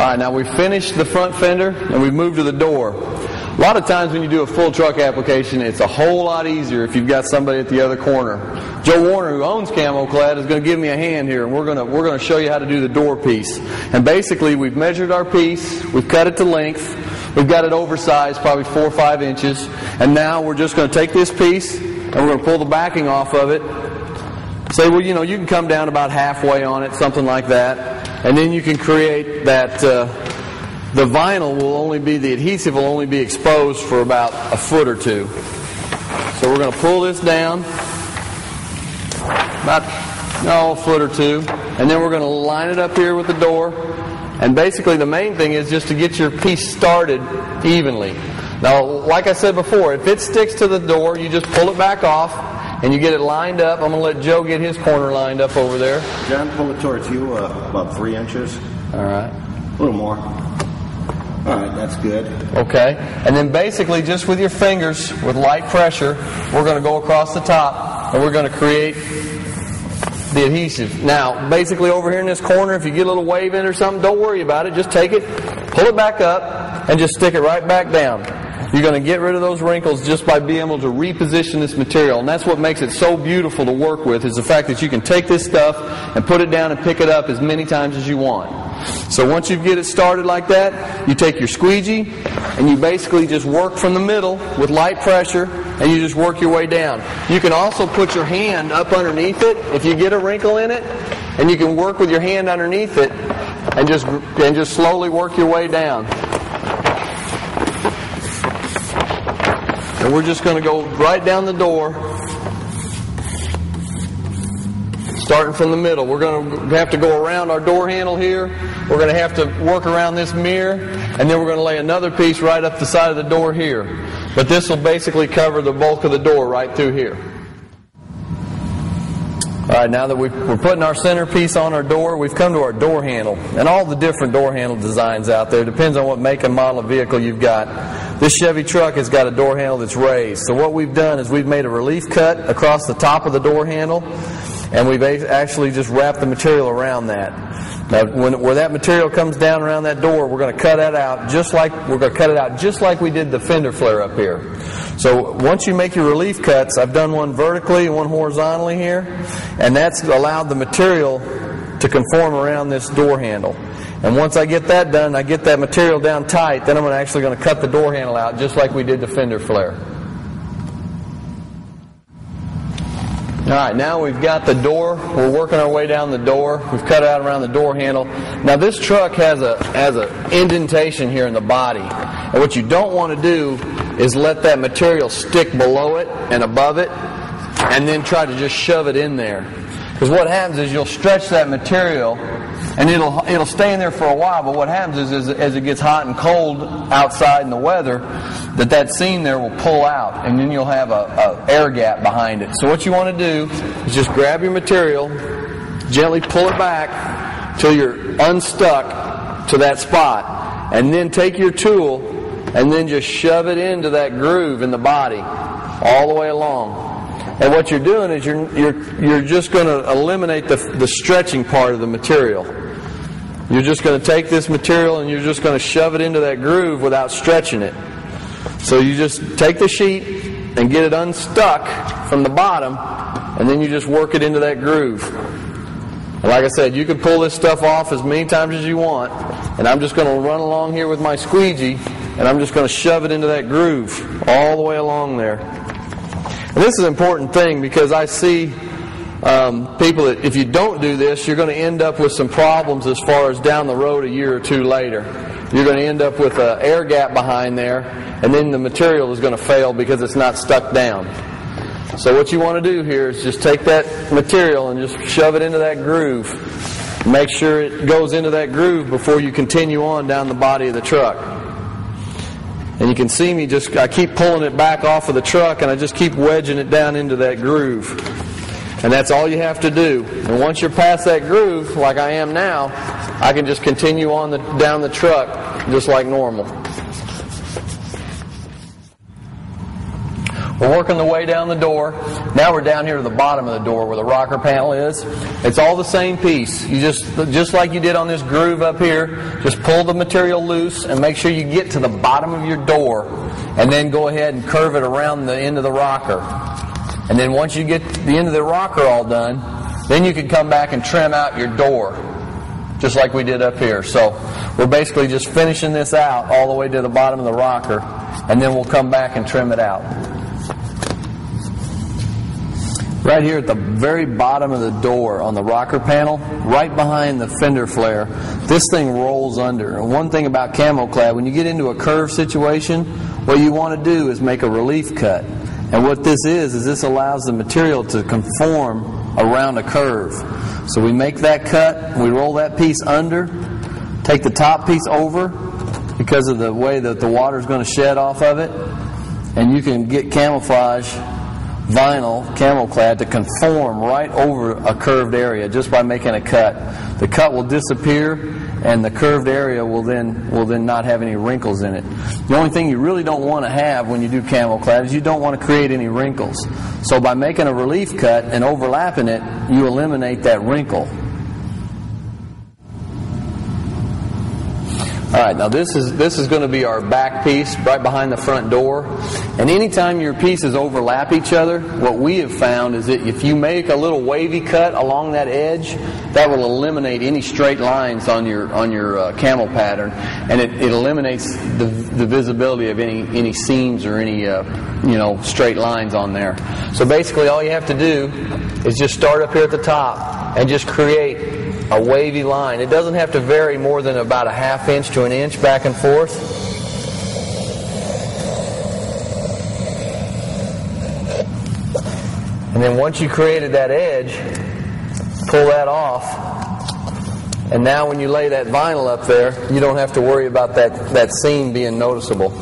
Alright, now we've finished the front fender and we've moved to the door. A lot of times when you do a full truck application, it's a whole lot easier if you've got somebody at the other corner. Joe Warner, who owns Camoclad, is going to give me a hand here, and we're going to show you how to do the door piece. And basically, we've measured our piece, we've cut it to length, we've got it oversized, probably 4 or 5 inches, and now we're just going to take this piece and we're going to pull the backing off of it. Say, well, you know, you can come down about halfway on it, something like that, and then you can create that. The vinyl will only be, the adhesive will only be exposed for about a foot or two. So we're going to pull this down about a foot or two, and then we're going to line it up here with the door. And basically the main thing is just to get your piece started evenly. Now, like I said before, if it sticks to the door, you just pull it back off and you get it lined up. I'm going to let Joe get his corner lined up over there. John, pull it towards you about 3 inches. All right. A little more. All right, that's good. Okay, and then basically just with your fingers, with light pressure, we're going to go across the top and we're going to create the adhesive. Now, basically over here in this corner, if you get a little wave in or something, don't worry about it. Just take it, pull it back up, and just stick it right back down. You're going to get rid of those wrinkles just by being able to reposition this material. And that's what makes it so beautiful to work with, is the fact that you can take this stuff and put it down and pick it up as many times as you want. So once you get it started like that, you take your squeegee and you basically just work from the middle with light pressure, and you just work your way down. You can also put your hand up underneath it if you get a wrinkle in it, and you can work with your hand underneath it and just slowly work your way down. And we're just going to go right down the door, starting from the middle. We're going to have to go around our door handle here. We're going to have to work around this mirror, and then we're going to lay another piece right up the side of the door here. But this will basically cover the bulk of the door right through here. Alright, now that we're putting our centerpiece on our door, we've come to our door handle. And all the different door handle designs out there, depends on what make and model of vehicle you've got. This Chevy truck has got a door handle that's raised. So what we've done is we've made a relief cut across the top of the door handle, and we've actually just wrapped the material around that. Now, where that material comes down around that door, we're going to cut that out just like we did the fender flare up here. So once you make your relief cuts, I've done one vertically and one horizontally here, and that's allowed the material to conform around this door handle. And once I get that done, I get that material down tight, then I'm actually going to cut the door handle out just like we did the fender flare. Alright, now we've got the door. We're working our way down the door. We've cut out around the door handle. Now this truck has a indentation here in the body. And what you don't want to do is let that material stick below it and above it, and then try to just shove it in there. Because what happens is you'll stretch that material, and it'll stay in there for a while, but what happens is as it gets hot and cold outside in the weather, that seam there will pull out, and then you'll have a air gap behind it. So what you want to do is just grab your material, gently pull it back till you're unstuck to that spot, and then take your tool and then just shove it into that groove in the body all the way along. And what you're doing is you're just going to eliminate the stretching part of the material. You're just going to take this material and you're just going to shove it into that groove without stretching it. So you just take the sheet and get it unstuck from the bottom, and then you just work it into that groove. And like I said, you can pull this stuff off as many times as you want, and I'm just going to run along here with my squeegee, and I'm just going to shove it into that groove all the way along there. And this is an important thing because I see people that if you don't do this, you're going to end up with some problems as far as down the road a year or two later. You're going to end up with an air gap behind there, and then the material is going to fail because it's not stuck down. So what you want to do here is just take that material and just shove it into that groove. Make sure it goes into that groove before you continue on down the body of the truck. And you can see me I keep pulling it back off of the truck, and I just keep wedging it down into that groove. And that's all you have to do. And once you're past that groove, like I am now, I can just continue on down the truck just like normal. We're working the way down the door. Now we're down here to the bottom of the door where the rocker panel is. It's all the same piece. You just like you did on this groove up here, just pull the material loose and make sure you get to the bottom of your door, and then go ahead and curve it around the end of the rocker. And then once you get the end of the rocker all done, then you can come back and trim out your door, just like we did up here. So we're basically just finishing this out all the way to the bottom of the rocker, and then we'll come back and trim it out. Right here at the very bottom of the door on the rocker panel, right behind the fender flare, this thing rolls under. And one thing about Camoclad, when you get into a curve situation, what you want to do is make a relief cut. And what this is this allows the material to conform around a curve. So we make that cut, we roll that piece under, take the top piece over because of the way that the water is going to shed off of it, and you can get Camouflage vinyl, Camoclad, to conform right over a curved area just by making a cut. The cut will disappear, and the curved area will then not have any wrinkles in it. The only thing you really don't want to have when you do Camoclad is you don't want to create any wrinkles. So by making a relief cut and overlapping it, you eliminate that wrinkle. Alright, now this is going to be our back piece right behind the front door. And anytime your pieces overlap each other, what we have found is that if you make a little wavy cut along that edge, that will eliminate any straight lines on your camel pattern, and it eliminates the visibility of any seams or any straight lines on there. So basically all you have to do is just start up here at the top and just create a wavy line. It doesn't have to vary more than about a ½ inch to an inch back and forth. And then once you created that edge, pull that off. And now when you lay that vinyl up there, you don't have to worry about that seam being noticeable.